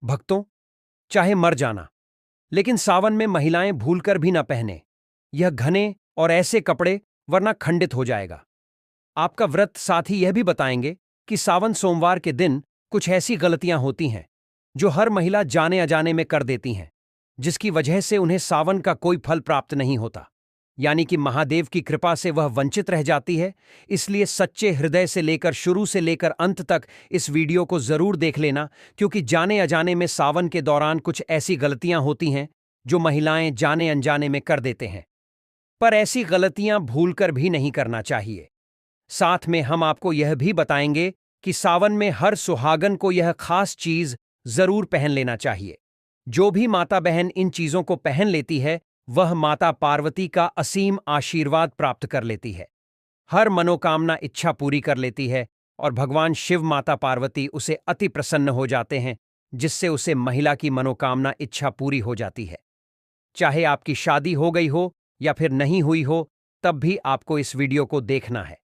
भक्तों, चाहे मर जाना, लेकिन सावन में महिलाएं भूलकर भी न पहने यह घने और ऐसे कपड़े, वरना खंडित हो जाएगा आपका व्रत। साथ ही यह भी बताएंगे कि सावन सोमवार के दिन कुछ ऐसी गलतियां होती हैं जो हर महिला जाने अजाने में कर देती हैं, जिसकी वजह से उन्हें सावन का कोई फल प्राप्त नहीं होता, यानी कि महादेव की कृपा से वह वंचित रह जाती है। इसलिए सच्चे हृदय से लेकर शुरू से लेकर अंत तक इस वीडियो को जरूर देख लेना, क्योंकि जाने अजाने में सावन के दौरान कुछ ऐसी गलतियां होती हैं जो महिलाएं जाने अनजाने में कर देते हैं। पर ऐसी गलतियां भूलकर भी नहीं करना चाहिए। साथ में हम आपको यह भी बताएंगे कि सावन में हर सुहागन को यह खास चीज जरूर पहन लेना चाहिए। जो भी माता बहन इन चीजों को पहन लेती है, वह माता पार्वती का असीम आशीर्वाद प्राप्त कर लेती है, हर मनोकामना इच्छा पूरी कर लेती है और भगवान शिव माता पार्वती उसे अति प्रसन्न हो जाते हैं, जिससे उसे महिला की मनोकामना इच्छा पूरी हो जाती है। चाहे आपकी शादी हो गई हो या फिर नहीं हुई हो, तब भी आपको इस वीडियो को देखना है।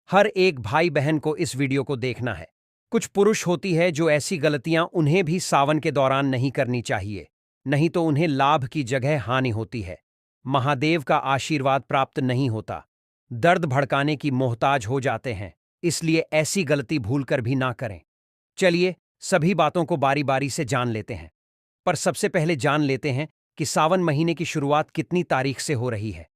हर एक भाई बहन को इस वीडियो को देखना है। कुछ पुरुष होती है जो ऐसी गलतियां उन्हें भी सावन के दौरान नहीं करनी चाहिए, नहीं तो उन्हें लाभ की जगह हानि होती है, महादेव का आशीर्वाद प्राप्त नहीं होता, दर्द भड़काने की मोहताज हो जाते हैं। इसलिए ऐसी गलती भूलकर भी ना करें। चलिए सभी बातों को बारी बारी से जान लेते हैं। पर सबसे पहले जान लेते हैं कि सावन महीने की शुरुआत कितनी तारीख से हो रही है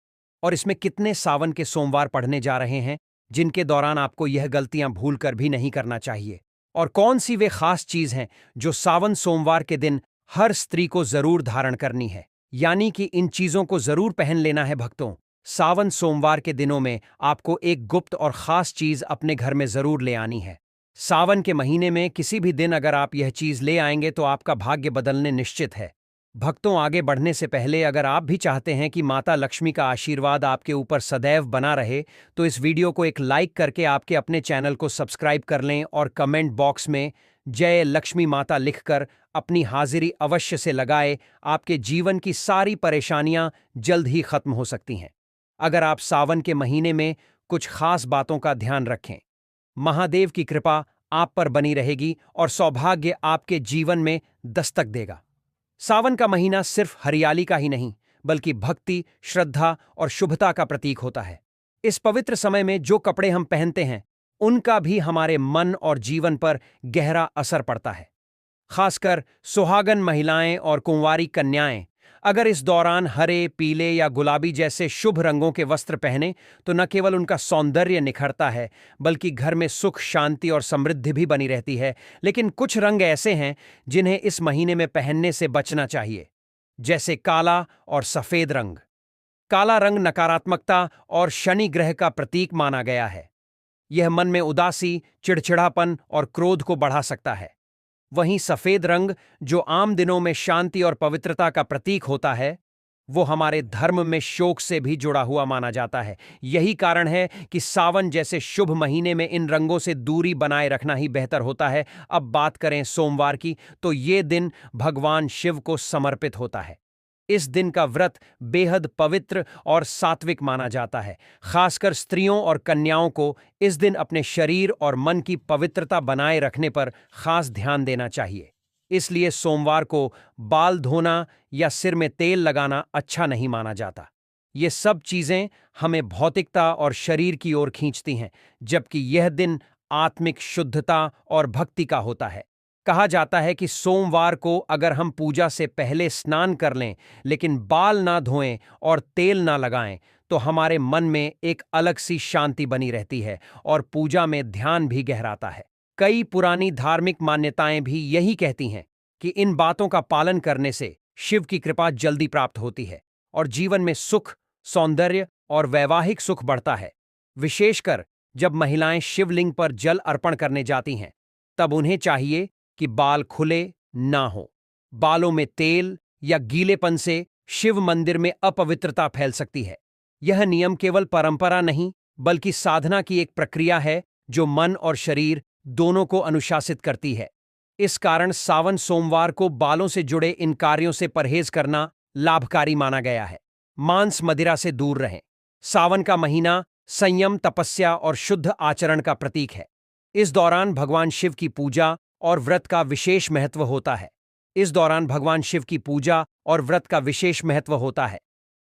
और इसमें कितने सावन के सोमवार पढ़ने जा रहे हैं, जिनके दौरान आपको यह गलतियां भूलकर भी नहीं करना चाहिए। और कौन सी वे खास चीज हैं जो सावन सोमवार के दिन हर स्त्री को जरूर धारण करनी है, यानी कि इन चीजों को जरूर पहन लेना है। भक्तों, सावन सोमवार के दिनों में आपको एक गुप्त और खास चीज अपने घर में जरूर ले आनी है। सावन के महीने में किसी भी दिन अगर आप यह चीज ले आएंगे तो आपका भाग्य बदलने निश्चित है। भक्तों, आगे बढ़ने से पहले अगर आप भी चाहते हैं कि माता लक्ष्मी का आशीर्वाद आपके ऊपर सदैव बना रहे, तो इस वीडियो को एक लाइक करके आपके अपने चैनल को सब्सक्राइब कर लें और कमेंट बॉक्स में जय लक्ष्मी माता लिखकर अपनी हाजिरी अवश्य से लगाए। आपके जीवन की सारी परेशानियां जल्द ही खत्म हो सकती हैं अगर आप सावन के महीने में कुछ खास बातों का ध्यान रखें। महादेव की कृपा आप पर बनी रहेगी और सौभाग्य आपके जीवन में दस्तक देगा। सावन का महीना सिर्फ हरियाली का ही नहीं, बल्कि भक्ति, श्रद्धा और शुभता का प्रतीक होता है। इस पवित्र समय में जो कपड़े हम पहनते हैं, उनका भी हमारे मन और जीवन पर गहरा असर पड़ता है। खासकर सुहागन महिलाएं और कुंवारी कन्याएं अगर इस दौरान हरे, पीले या गुलाबी जैसे शुभ रंगों के वस्त्र पहने, तो न केवल उनका सौंदर्य निखरता है, बल्कि घर में सुख, शांति और समृद्धि भी बनी रहती है। लेकिन कुछ रंग ऐसे हैं जिन्हें इस महीने में पहनने से बचना चाहिए, जैसे काला और सफेद रंग। काला रंग नकारात्मकता और शनि ग्रह का प्रतीक माना गया है। यह मन में उदासी, चिड़चिड़ापन और क्रोध को बढ़ा सकता है। वहीं सफेद रंग, जो आम दिनों में शांति और पवित्रता का प्रतीक होता है, वो हमारे धर्म में शोक से भी जुड़ा हुआ माना जाता है। यही कारण है कि सावन जैसे शुभ महीने में इन रंगों से दूरी बनाए रखना ही बेहतर होता है। अब बात करें सोमवार की, तो ये दिन भगवान शिव को समर्पित होता है। इस दिन का व्रत बेहद पवित्र और सात्विक माना जाता है। खासकर स्त्रियों और कन्याओं को इस दिन अपने शरीर और मन की पवित्रता बनाए रखने पर खास ध्यान देना चाहिए। इसलिए सोमवार को बाल धोना या सिर में तेल लगाना अच्छा नहीं माना जाता। ये सब चीजें हमें भौतिकता और शरीर की ओर खींचती हैं, जबकि यह दिन आत्मिक शुद्धता और भक्ति का होता है। कहा जाता है कि सोमवार को अगर हम पूजा से पहले स्नान कर लें, लेकिन बाल ना धोएं और तेल ना लगाएं, तो हमारे मन में एक अलग सी शांति बनी रहती है और पूजा में ध्यान भी गहराता है। कई पुरानी धार्मिक मान्यताएं भी यही कहती हैं कि इन बातों का पालन करने से शिव की कृपा जल्दी प्राप्त होती है और जीवन में सुख, सौंदर्य और वैवाहिक सुख बढ़ता है। विशेषकर जब महिलाएं शिवलिंग पर जल अर्पण करने जाती हैं, तब उन्हें चाहिए कि बाल खुले ना हो। बालों में तेल या गीलेपन से शिव मंदिर में अपवित्रता फैल सकती है। यह नियम केवल परंपरा नहीं, बल्कि साधना की एक प्रक्रिया है जो मन और शरीर दोनों को अनुशासित करती है। इस कारण सावन सोमवार को बालों से जुड़े इन कार्यों से परहेज करना लाभकारी माना गया है। मांस मदिरा से दूर रहें। सावन का महीना संयम, तपस्या और शुद्ध आचरण का प्रतीक है। इस दौरान भगवान शिव की पूजा और व्रत का विशेष महत्व होता है। इस दौरान भगवान शिव की पूजा और व्रत का विशेष महत्व होता है।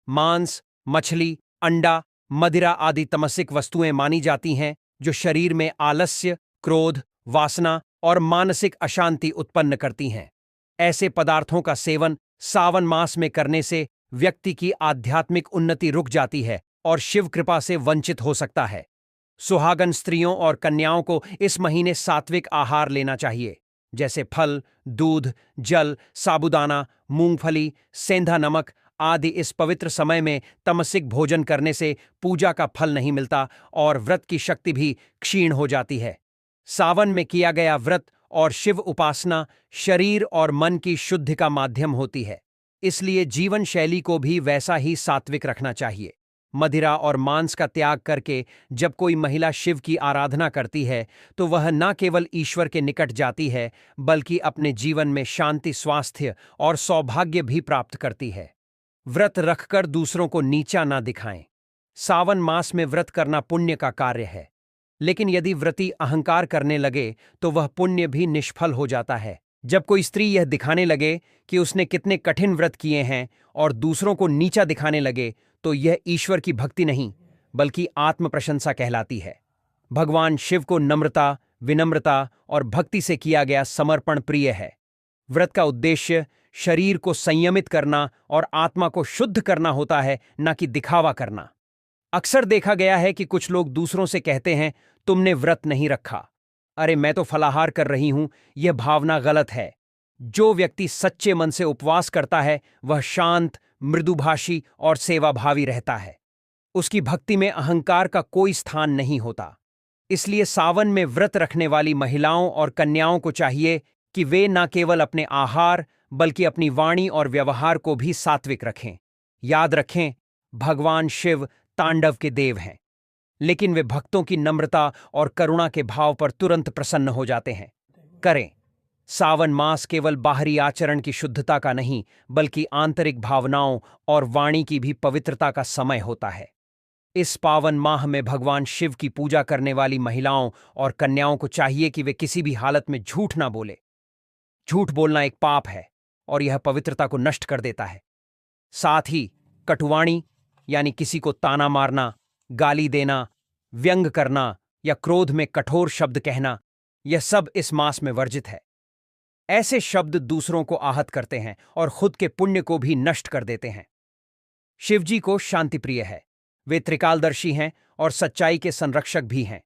मांस, मछली, अंडा, मदिरा आदि तमसिक वस्तुएं मानी जाती हैं जो शरीर में आलस्य, क्रोध, वासना और मानसिक अशांति उत्पन्न करती हैं। ऐसे पदार्थों का सेवन सावन मास में करने से व्यक्ति की आध्यात्मिक उन्नति रुक जाती है और शिव कृपा से वंचित हो सकता है। सुहागन स्त्रियों और कन्याओं को इस महीने सात्विक आहार लेना चाहिए, जैसे फल, दूध, जल, साबूदाना, मूंगफली, सेंधा नमक आदि। इस पवित्र समय में तमसिक भोजन करने से पूजा का फल नहीं मिलता और व्रत की शक्ति भी क्षीण हो जाती है। सावन में किया गया व्रत और शिव उपासना शरीर और मन की शुद्धि का माध्यम होती है, इसलिए जीवन शैली को भी वैसा ही सात्विक रखना चाहिए। मदिरा और मांस का त्याग करके जब कोई महिला शिव की आराधना करती है तो वह न केवल ईश्वर के निकट जाती है बल्कि अपने जीवन में शांति, स्वास्थ्य और सौभाग्य भी प्राप्त करती है। व्रत रखकर दूसरों को नीचा ना दिखाएं। सावन मास में व्रत करना पुण्य का कार्य है, लेकिन यदि व्रती अहंकार करने लगे तो वह पुण्य भी निष्फल हो जाता है। जब कोई स्त्री यह दिखाने लगे कि उसने कितने कठिन व्रत किए हैं और दूसरों को नीचा दिखाने लगे तो यह ईश्वर की भक्ति नहीं बल्कि आत्म प्रशंसा कहलाती है। भगवान शिव को नम्रता, विनम्रता और भक्ति से किया गया समर्पण प्रिय है। व्रत का उद्देश्य शरीर को संयमित करना और आत्मा को शुद्ध करना होता है, न कि दिखावा करना। अक्सर देखा गया है कि कुछ लोग दूसरों से कहते हैं, तुमने व्रत नहीं रखा, अरे मैं तो फलाहार कर रही हूं। यह भावना गलत है। जो व्यक्ति सच्चे मन से उपवास करता है वह शांत, मृदुभाषी और सेवाभावी रहता है। उसकी भक्ति में अहंकार का कोई स्थान नहीं होता। इसलिए सावन में व्रत रखने वाली महिलाओं और कन्याओं को चाहिए कि वे न केवल अपने आहार बल्कि अपनी वाणी और व्यवहार को भी सात्विक रखें। याद रखें, भगवान शिव तांडव के देव हैं, लेकिन वे भक्तों की नम्रता और करुणा के भाव पर तुरंत प्रसन्न हो जाते हैं। करें। सावन मास केवल बाहरी आचरण की शुद्धता का नहीं बल्कि आंतरिक भावनाओं और वाणी की भी पवित्रता का समय होता है। इस पावन माह में भगवान शिव की पूजा करने वाली महिलाओं और कन्याओं को चाहिए कि वे किसी भी हालत में झूठ ना बोले। झूठ बोलना एक पाप है और यह पवित्रता को नष्ट कर देता है। साथ ही कटुवाणी यानी किसी को ताना मारना, गाली देना, व्यंग करना या क्रोध में कठोर शब्द कहना, यह सब इस मास में वर्जित है। ऐसे शब्द दूसरों को आहत करते हैं और खुद के पुण्य को भी नष्ट कर देते हैं। शिवजी को शांतिप्रिय है। वे त्रिकालदर्शी हैं और सच्चाई के संरक्षक भी हैं।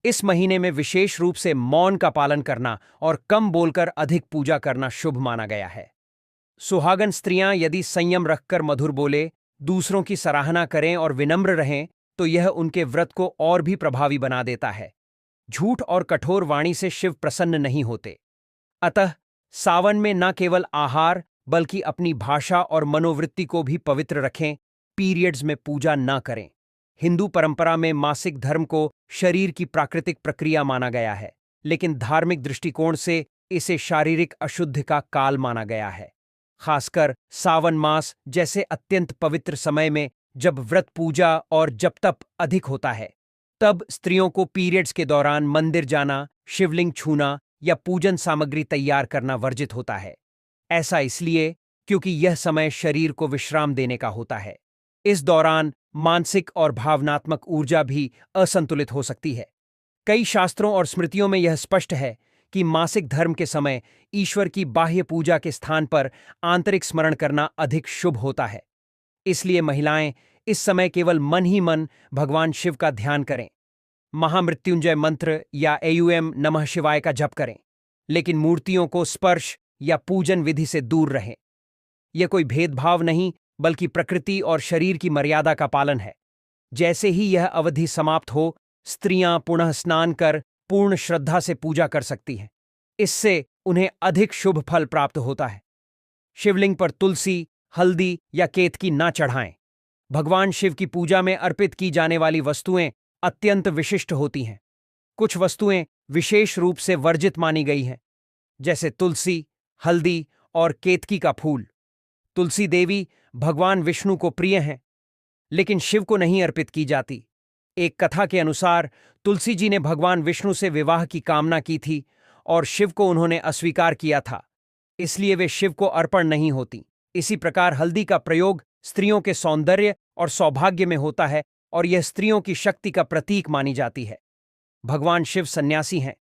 इस महीने में विशेष रूप से मौन का पालन करना और कम बोलकर अधिक पूजा करना शुभ माना गया है। सुहागन स्त्रियां यदि संयम रखकर मधुर बोले, दूसरों की सराहना करें और विनम्र रहें तो यह उनके व्रत को और भी प्रभावी बना देता है। झूठ और कठोर वाणी से शिव प्रसन्न नहीं होते। अतः सावन में न केवल आहार बल्कि अपनी भाषा और मनोवृत्ति को भी पवित्र रखें। पीरियड्स में पूजा न करें। हिंदू परंपरा में मासिक धर्म को शरीर की प्राकृतिक प्रक्रिया माना गया है, लेकिन धार्मिक दृष्टिकोण से इसे शारीरिक अशुद्धि का काल माना गया है। खासकर सावन मास जैसे अत्यंत पवित्र समय में जब व्रत, पूजा और जप तप अधिक होता है, तब स्त्रियों को पीरियड्स के दौरान मंदिर जाना, शिवलिंग छूना या पूजन सामग्री तैयार करना वर्जित होता है। ऐसा इसलिए क्योंकि यह समय शरीर को विश्राम देने का होता है। इस दौरान मानसिक और भावनात्मक ऊर्जा भी असंतुलित हो सकती है। कई शास्त्रों और स्मृतियों में यह स्पष्ट है कि मासिक धर्म के समय ईश्वर की बाह्य पूजा के स्थान पर आंतरिक स्मरण करना अधिक शुभ होता है। इसलिए महिलाएं इस समय केवल मन ही मन भगवान शिव का ध्यान करें, महामृत्युंजय मंत्र या एयूएम नमः शिवाय का जप करें, लेकिन मूर्तियों को स्पर्श या पूजन विधि से दूर रहें। यह कोई भेदभाव नहीं बल्कि प्रकृति और शरीर की मर्यादा का पालन है। जैसे ही यह अवधि समाप्त हो, स्त्रियां पुनः स्नान कर पूर्ण श्रद्धा से पूजा कर सकती हैं। इससे उन्हें अधिक शुभ फल प्राप्त होता है। शिवलिंग पर तुलसी, हल्दी या केतकी ना चढ़ाएं। भगवान शिव की पूजा में अर्पित की जाने वाली वस्तुएं अत्यंत विशिष्ट होती हैं। कुछ वस्तुएं विशेष रूप से वर्जित मानी गई हैं, जैसे तुलसी, हल्दी और केतकी का फूल। तुलसी देवी भगवान विष्णु को प्रिय हैं, लेकिन शिव को नहीं अर्पित की जाती। एक कथा के अनुसार तुलसी जी ने भगवान विष्णु से विवाह की कामना की थी और शिव को उन्होंने अस्वीकार किया था। इसलिए वे शिव को अर्पण नहीं होती। इसी प्रकार हल्दी का प्रयोग स्त्रियों के सौंदर्य और सौभाग्य में होता है और यह स्त्रियों की शक्ति का प्रतीक मानी जाती है। भगवान शिव सन्यासी हैं।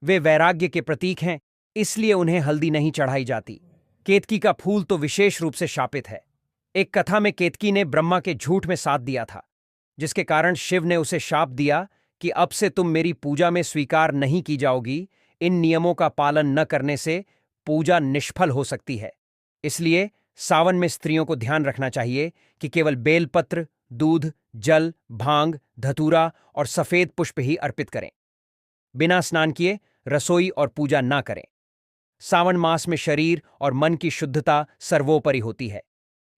वे वैराग्य के प्रतीक हैं, इसलिए उन्हें हल्दी नहीं चढ़ाई जाती। केतकी का फूल तो विशेष रूप से शापित है। एक कथा में केतकी ने ब्रह्मा के झूठ में साथ दिया था, जिसके कारण शिव ने उसे शाप दिया कि अब से तुम मेरी पूजा में स्वीकार नहीं की जाओगी। इन नियमों का पालन न करने से पूजा निष्फल हो सकती है। इसलिए सावन में स्त्रियों को ध्यान रखना चाहिए कि केवल बेलपत्र, दूध, जल, भांग, धतूरा और सफेद पुष्प ही अर्पित करें। बिना स्नान किए रसोई और पूजा ना करें। सावन मास में शरीर और मन की शुद्धता सर्वोपरि होती है।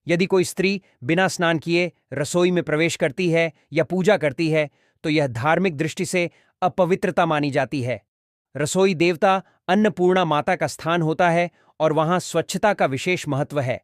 यदि कोई स्त्री बिना स्नान किए रसोई में प्रवेश करती है या पूजा करती है तो यह धार्मिक दृष्टि से अपवित्रता मानी जाती है। रसोई देवता अन्नपूर्णा माता का स्थान होता है और वहां स्वच्छता का विशेष महत्व है।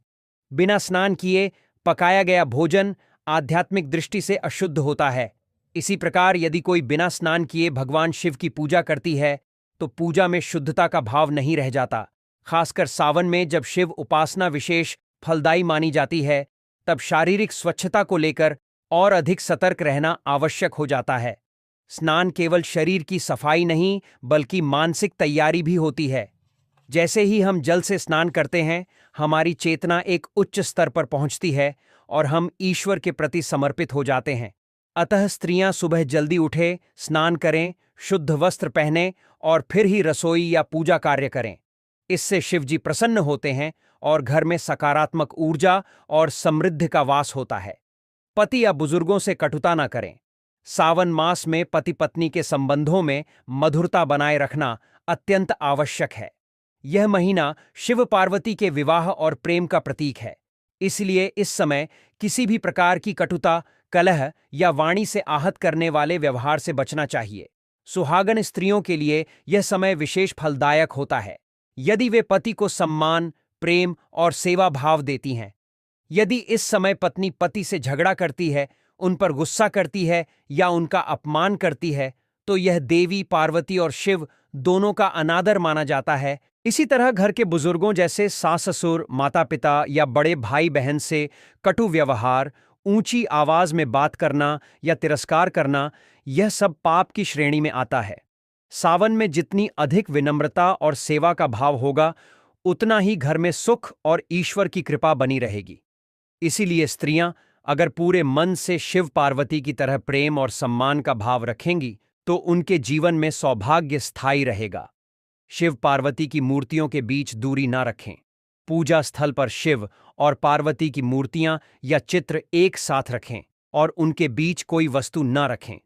बिना स्नान किए पकाया गया भोजन आध्यात्मिक दृष्टि से अशुद्ध होता है। इसी प्रकार यदि कोई बिना स्नान किए भगवान शिव की पूजा करती है तो पूजा में शुद्धता का भाव नहीं रह जाता। खासकर सावन में जब शिव उपासना विशेष फलदायी मानी जाती है, तब शारीरिक स्वच्छता को लेकर और अधिक सतर्क रहना आवश्यक हो जाता है। स्नान केवल शरीर की सफाई नहीं बल्कि मानसिक तैयारी भी होती है। जैसे ही हम जल से स्नान करते हैं, हमारी चेतना एक उच्च स्तर पर पहुंचती है और हम ईश्वर के प्रति समर्पित हो जाते हैं। अतः स्त्रियां सुबह जल्दी उठें, स्नान करें, शुद्ध वस्त्र पहनें और फिर ही रसोई या पूजा कार्य करें। इससे शिवजी प्रसन्न होते हैं और घर में सकारात्मक ऊर्जा और समृद्धि का वास होता है। पति या बुजुर्गों से कटुता न करें। सावन मास में पति पत्नी के संबंधों में मधुरता बनाए रखना अत्यंत आवश्यक है। यह महीना शिव पार्वती के विवाह और प्रेम का प्रतीक है। इसलिए इस समय किसी भी प्रकार की कटुता, कलह या वाणी से आहत करने वाले व्यवहार से बचना चाहिए। सुहागन स्त्रियों के लिए यह समय विशेष फलदायक होता है यदि वे पति को सम्मान, प्रेम और सेवा भाव देती हैं। यदि इस समय पत्नी पति से झगड़ा करती है, उन पर गुस्सा करती है या उनका अपमान करती है, तो यह देवी पार्वती और शिव दोनों का अनादर माना जाता है। इसी तरह घर के बुजुर्गों जैसे सास ससुर, माता पिता या बड़े भाई बहन से कटु व्यवहार, ऊंची आवाज में बात करना या तिरस्कार करना, यह सब पाप की श्रेणी में आता है। सावन में जितनी अधिक विनम्रता और सेवा का भाव होगा, उतना ही घर में सुख और ईश्वर की कृपा बनी रहेगी। इसीलिए स्त्रियां अगर पूरे मन से शिव पार्वती की तरह प्रेम और सम्मान का भाव रखेंगी तो उनके जीवन में सौभाग्य स्थायी रहेगा। शिव पार्वती की मूर्तियों के बीच दूरी ना रखें। पूजा स्थल पर शिव और पार्वती की मूर्तियां या चित्र एक साथ रखें और उनके बीच कोई वस्तु न रखें।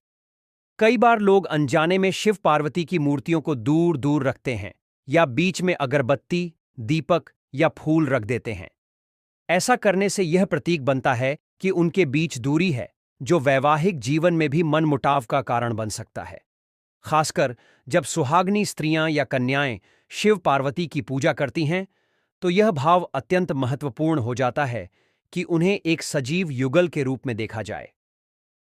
कई बार लोग अनजाने में शिव पार्वती की मूर्तियों को दूर दूर रखते हैं या बीच में अगरबत्ती, दीपक या फूल रख देते हैं। ऐसा करने से यह प्रतीक बनता है कि उनके बीच दूरी है, जो वैवाहिक जीवन में भी मनमुटाव का कारण बन सकता है। खासकर जब सुहागनी स्त्रियां या कन्याएं शिव पार्वती की पूजा करती हैं, तो यह भाव अत्यंत महत्वपूर्ण हो जाता है कि उन्हें एक सजीव युगल के रूप में देखा जाए।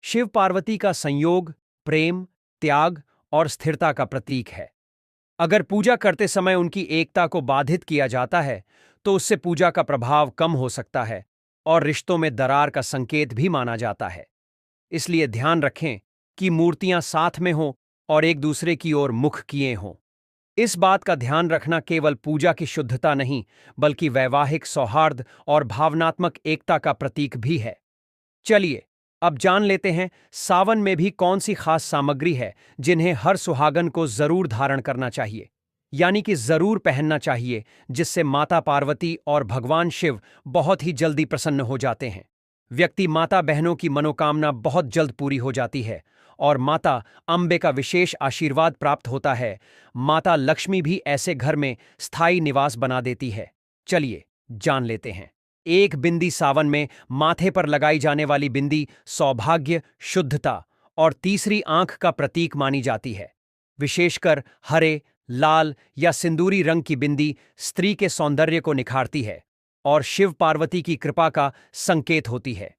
शिव पार्वती का संयोग प्रेम, त्याग और स्थिरता का प्रतीक है। अगर पूजा करते समय उनकी एकता को बाधित किया जाता है, तो उससे पूजा का प्रभाव कम हो सकता है और रिश्तों में दरार का संकेत भी माना जाता है। इसलिए ध्यान रखें कि मूर्तियां साथ में हों और एक दूसरे की ओर मुख किए हों। इस बात का ध्यान रखना केवल पूजा की शुद्धता नहीं, बल्कि वैवाहिक सौहार्द और भावनात्मक एकता का प्रतीक भी है। चलिए, अब जान लेते हैं सावन में भी कौन सी खास सामग्री है जिन्हें हर सुहागन को जरूर धारण करना चाहिए, यानी कि जरूर पहनना चाहिए, जिससे माता पार्वती और भगवान शिव बहुत ही जल्दी प्रसन्न हो जाते हैं। व्यक्ति माता बहनों की मनोकामना बहुत जल्द पूरी हो जाती है और माता अम्बे का विशेष आशीर्वाद प्राप्त होता है। माता लक्ष्मी भी ऐसे घर में स्थायी निवास बना देती है। चलिए जान लेते हैं। एक बिंदी सावन में माथे पर लगाई जाने वाली बिंदी सौभाग्य, शुद्धता और तीसरी आंख का प्रतीक मानी जाती है। विशेषकर हरे, लाल या सिंदूरी रंग की बिंदी स्त्री के सौंदर्य को निखारती है और शिव पार्वती की कृपा का संकेत होती है।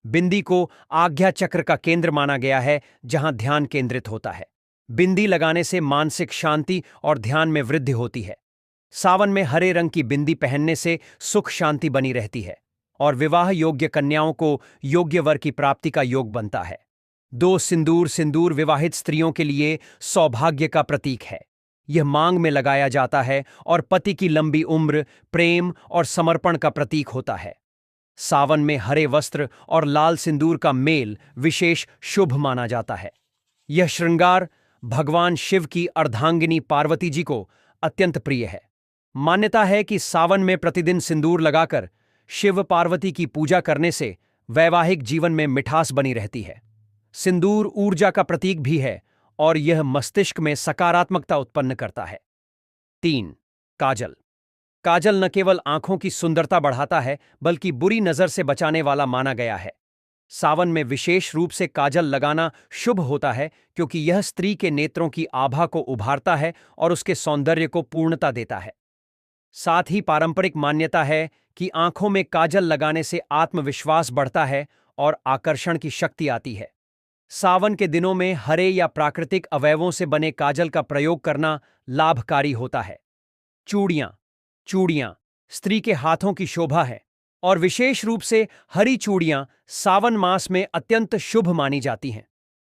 बिंदी को आज्ञा चक्र का केंद्र माना गया है, जहां ध्यान केंद्रित होता है। बिंदी लगाने से मानसिक शांति और ध्यान में वृद्धि होती है। सावन में हरे रंग की बिंदी पहनने से सुख शांति बनी रहती है और विवाह योग्य कन्याओं को योग्य वर की प्राप्ति का योग बनता है। दो सिंदूर सिंदूर विवाहित स्त्रियों के लिए सौभाग्य का प्रतीक है। यह मांग में लगाया जाता है और पति की लंबी उम्र, प्रेम और समर्पण का प्रतीक होता है। सावन में हरे वस्त्र और लाल सिंदूर का मेल विशेष शुभ माना जाता है। यह श्रृंगार भगवान शिव की अर्धांगिनी पार्वती जी को अत्यंत प्रिय है। मान्यता है कि सावन में प्रतिदिन सिंदूर लगाकर शिव पार्वती की पूजा करने से वैवाहिक जीवन में मिठास बनी रहती है। सिंदूर ऊर्जा का प्रतीक भी है और यह मस्तिष्क में सकारात्मकता उत्पन्न करता है। 3. काजल। काजल न केवल आंखों की सुंदरता बढ़ाता है बल्कि बुरी नजर से बचाने वाला माना गया है। सावन में विशेष रूप से काजल लगाना शुभ होता है क्योंकि यह स्त्री के नेत्रों की आभा को उभारता है और उसके सौंदर्य को पूर्णता देता है। साथ ही पारंपरिक मान्यता है कि आंखों में काजल लगाने से आत्मविश्वास बढ़ता है और आकर्षण की शक्ति आती है। सावन के दिनों में हरे या प्राकृतिक अवयवों से बने काजल का प्रयोग करना लाभकारी होता है। चूड़ियां। चूड़ियां स्त्री के हाथों की शोभा है और विशेष रूप से हरी चूड़ियां सावन मास में अत्यंत शुभ मानी जाती हैं।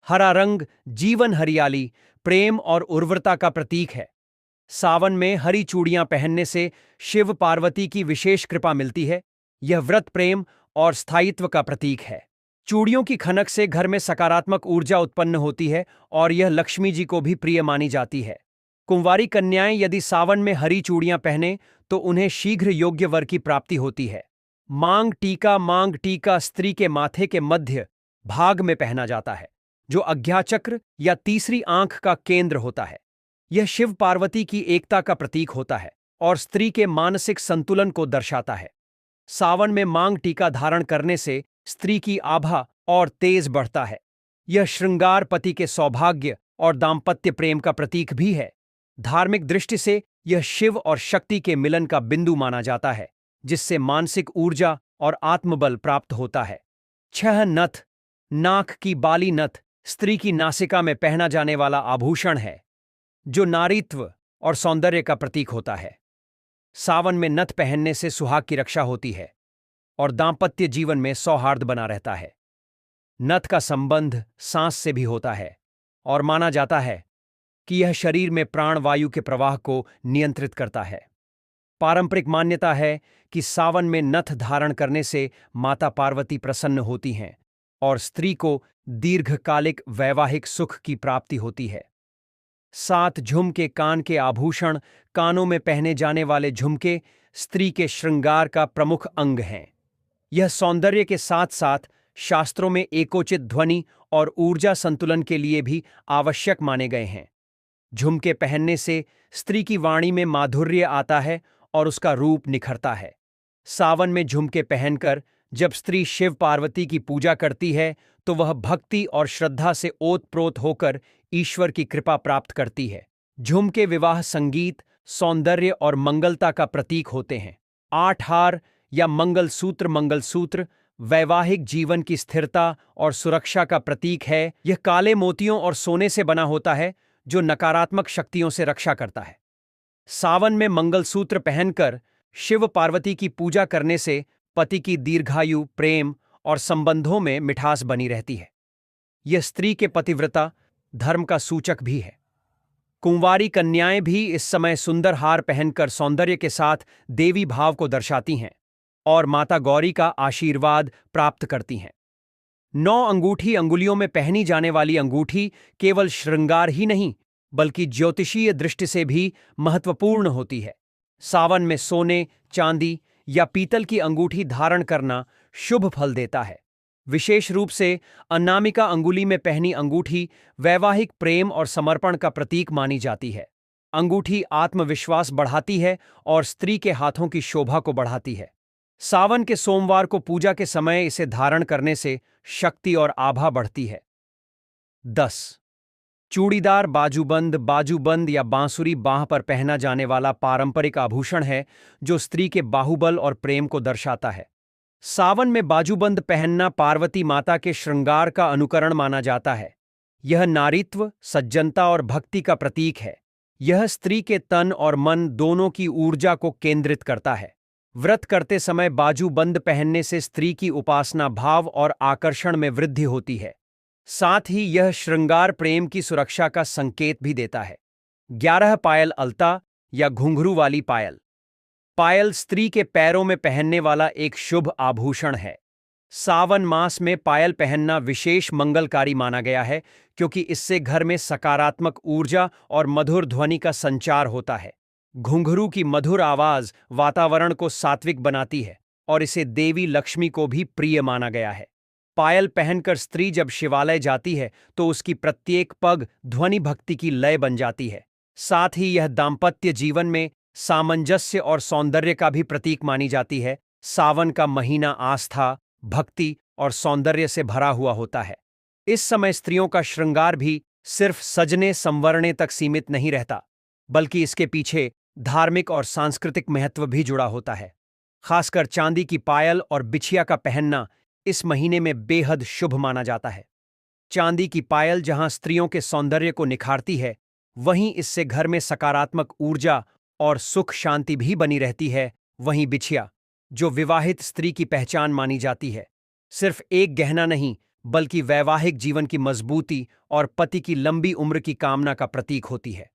हरा रंग जीवन, हरियाली, प्रेम और उर्वरता का प्रतीक है। सावन में हरी चूड़ियां पहनने से शिव पार्वती की विशेष कृपा मिलती है। यह व्रत, प्रेम और स्थायित्व का प्रतीक है। चूड़ियों की खनक से घर में सकारात्मक ऊर्जा उत्पन्न होती है और यह लक्ष्मी जी को भी प्रिय मानी जाती है। कुंवारी कन्याएं यदि सावन में हरी चूड़ियां पहने तो उन्हें शीघ्र योग्य वर की प्राप्ति होती है। मांग टीका स्त्री के माथे के मध्य भाग में पहना जाता है, जो आज्ञाचक्र या तीसरी आंख का केंद्र होता है। यह शिव पार्वती की एकता का प्रतीक होता है और स्त्री के मानसिक संतुलन को दर्शाता है। सावन में मांग टीका धारण करने से स्त्री की आभा और तेज बढ़ता है। यह श्रृंगार पति के सौभाग्य और दाम्पत्य प्रेम का प्रतीक भी है। धार्मिक दृष्टि से यह शिव और शक्ति के मिलन का बिंदु माना जाता है, जिससे मानसिक ऊर्जा और आत्मबल प्राप्त होता है। 6. नथ। नाक की बाली नथ स्त्री की नासिका में पहना जाने वाला आभूषण है, जो नारीत्व और सौंदर्य का प्रतीक होता है। सावन में नथ पहनने से सुहाग की रक्षा होती है और दाम्पत्य जीवन में सौहार्द बना रहता है। नथ का संबंध सांस से भी होता है और माना जाता है कि यह शरीर में प्राण वायु के प्रवाह को नियंत्रित करता है। पारंपरिक मान्यता है कि सावन में नथ धारण करने से माता पार्वती प्रसन्न होती हैं और स्त्री को दीर्घकालिक वैवाहिक सुख की प्राप्ति होती है। 7. झुमके। कान के आभूषण। कानों में पहने जाने वाले झुमके स्त्री के श्रृंगार का प्रमुख अंग हैं। यह सौंदर्य के साथ साथ शास्त्रों में एकोचित ध्वनि और ऊर्जा संतुलन के लिए भी आवश्यक माने गए हैं। झुमके पहनने से स्त्री की वाणी में माधुर्य आता है और उसका रूप निखरता है। सावन में झुमके पहनकर जब स्त्री शिव पार्वती की पूजा करती है तो वह भक्ति और श्रद्धा से ओतप्रोत होकर ईश्वर की कृपा प्राप्त करती है। झुमके विवाह, संगीत, सौंदर्य और मंगलता का प्रतीक होते हैं। 8. हार या मंगलसूत्र। मंगलसूत्र वैवाहिक जीवन की स्थिरता और सुरक्षा का प्रतीक है। यह काले मोतियों और सोने से बना होता है, जो नकारात्मक शक्तियों से रक्षा करता है। सावन में मंगलसूत्र पहनकर शिव पार्वती की पूजा करने से पति की दीर्घायु, प्रेम और संबंधों में मिठास बनी रहती है। यह स्त्री के पतिव्रता धर्म का सूचक भी है। कुंवारी कन्याएं भी इस समय सुंदर हार पहनकर सौंदर्य के साथ देवी भाव को दर्शाती हैं और माता गौरी का आशीर्वाद प्राप्त करती हैं। 9. अंगूठी। अंगुलियों में पहनी जाने वाली अंगूठी केवल श्रृंगार ही नहीं बल्कि ज्योतिषीय दृष्टि से भी महत्वपूर्ण होती है। सावन में सोने, चांदी या पीतल की अंगूठी धारण करना शुभ फल देता है। विशेष रूप से अनामिका अंगुली में पहनी अंगूठी वैवाहिक प्रेम और समर्पण का प्रतीक मानी जाती है। अंगूठी आत्मविश्वास बढ़ाती है और स्त्री के हाथों की शोभा को बढ़ाती है। सावन के सोमवार को पूजा के समय इसे धारण करने से शक्ति और आभा बढ़ती है। 10. चूड़ीदार बाजूबंद। बाजूबंद या बांसुरी बांह पर पहना जाने वाला पारंपरिक आभूषण है, जो स्त्री के बाहुबल और प्रेम को दर्शाता है। सावन में बाजूबंद पहनना पार्वती माता के श्रृंगार का अनुकरण माना जाता है। यह नारीत्व, सज्जनता और भक्ति का प्रतीक है। यह स्त्री के तन और मन दोनों की ऊर्जा को केंद्रित करता है। व्रत करते समय बाजूबंद पहनने से स्त्री की उपासना भाव और आकर्षण में वृद्धि होती है। साथ ही यह श्रृंगार प्रेम की सुरक्षा का संकेत भी देता है। 11 पायल अलता या घुंघरू वाली पायल। पायल स्त्री के पैरों में पहनने वाला एक शुभ आभूषण है। सावन मास में पायल पहनना विशेष मंगलकारी माना गया है, क्योंकि इससे घर में सकारात्मक ऊर्जा और मधुर ध्वनि का संचार होता है। घुंघरू की मधुर आवाज वातावरण को सात्विक बनाती है और इसे देवी लक्ष्मी को भी प्रिय माना गया है। पायल पहनकर स्त्री जब शिवालय जाती है तो उसकी प्रत्येक पग ध्वनि भक्ति की लय बन जाती है। साथ ही यह दाम्पत्य जीवन में सामंजस्य और सौंदर्य का भी प्रतीक मानी जाती है। सावन का महीना आस्था, भक्ति और सौंदर्य से भरा हुआ होता है। इस समय स्त्रियों का श्रृंगार भी सिर्फ सजने संवरने तक सीमित नहीं रहता, बल्कि इसके पीछे धार्मिक और सांस्कृतिक महत्व भी जुड़ा होता है। खासकर चांदी की पायल और बिछिया का पहनना इस महीने में बेहद शुभ माना जाता है। चांदी की पायल जहां स्त्रियों के सौंदर्य को निखारती है, वहीं इससे घर में सकारात्मक ऊर्जा और सुख शांति भी बनी रहती है। वहीं बिछिया, जो विवाहित स्त्री की पहचान मानी जाती है, सिर्फ एक गहना नहीं बल्कि वैवाहिक जीवन की मजबूती और पति की लंबी उम्र की कामना का प्रतीक होती है।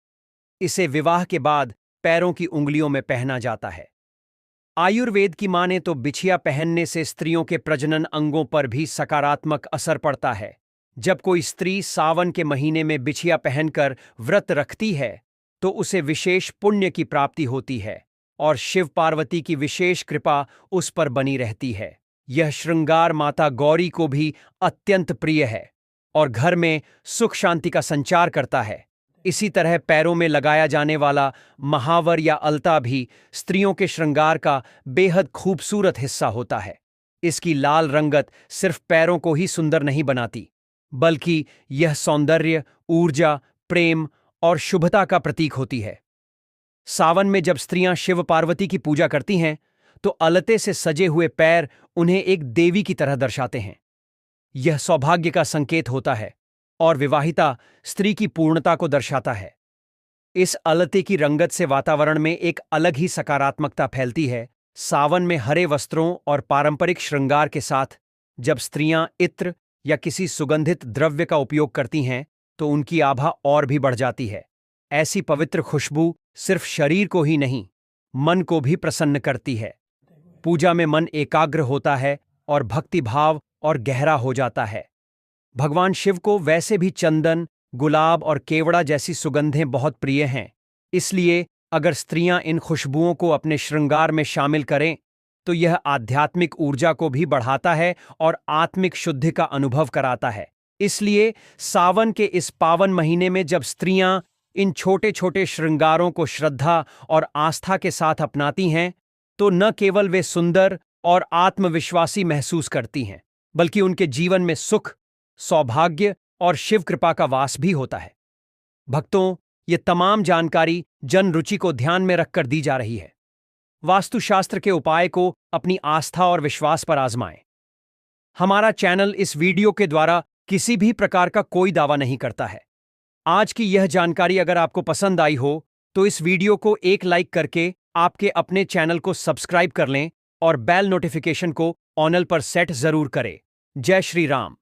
इसे विवाह के बाद पैरों की उंगलियों में पहना जाता है। आयुर्वेद की माने तो बिछिया पहनने से स्त्रियों के प्रजनन अंगों पर भी सकारात्मक असर पड़ता है। जब कोई स्त्री सावन के महीने में बिछिया पहनकर व्रत रखती है तो उसे विशेष पुण्य की प्राप्ति होती है और शिव पार्वती की विशेष कृपा उस पर बनी रहती है। यह श्रृंगार माता गौरी को भी अत्यंत प्रिय है और घर में सुख शांति का संचार करता है। इसी तरह पैरों में लगाया जाने वाला महावर या अलता भी स्त्रियों के श्रृंगार का बेहद खूबसूरत हिस्सा होता है। इसकी लाल रंगत सिर्फ पैरों को ही सुंदर नहीं बनाती, बल्कि यह सौंदर्य, ऊर्जा, प्रेम और शुभता का प्रतीक होती है। सावन में जब स्त्रियां शिव पार्वती की पूजा करती हैं तो अलते से सजे हुए पैर उन्हें एक देवी की तरह दर्शाते हैं। यह सौभाग्य का संकेत होता है और विवाहिता स्त्री की पूर्णता को दर्शाता है। इस अलते की रंगत से वातावरण में एक अलग ही सकारात्मकता फैलती है। सावन में हरे वस्त्रों और पारंपरिक श्रृंगार के साथ जब स्त्रियां इत्र या किसी सुगंधित द्रव्य का उपयोग करती हैं तो उनकी आभा और भी बढ़ जाती है। ऐसी पवित्र खुशबू सिर्फ शरीर को ही नहीं, मन को भी प्रसन्न करती है। पूजा में मन एकाग्र होता है और भक्ति भाव और गहरा हो जाता है। भगवान शिव को वैसे भी चंदन, गुलाब और केवड़ा जैसी सुगंधें बहुत प्रिय हैं। इसलिए अगर स्त्रियां इन खुशबुओं को अपने श्रृंगार में शामिल करें तो यह आध्यात्मिक ऊर्जा को भी बढ़ाता है और आत्मिक शुद्धि का अनुभव कराता है। इसलिए सावन के इस पावन महीने में जब स्त्रियां इन छोटे छोटे श्रृंगारों को श्रद्धा और आस्था के साथ अपनाती हैं तो न केवल वे सुंदर और आत्मविश्वासी महसूस करती हैं, बल्कि उनके जीवन में सुख, सौभाग्य और शिव कृपा का वास भी होता है। भक्तों, ये तमाम जानकारी जन रुचि को ध्यान में रखकर दी जा रही है। वास्तुशास्त्र के उपाय को अपनी आस्था और विश्वास पर आजमाएं। हमारा चैनल इस वीडियो के द्वारा किसी भी प्रकार का कोई दावा नहीं करता है। आज की यह जानकारी अगर आपको पसंद आई हो तो इस वीडियो को एक लाइक करके आपके अपने चैनल को सब्सक्राइब कर लें और बेल नोटिफिकेशन को ऑनल पर सेट जरूर करें। जय श्री राम।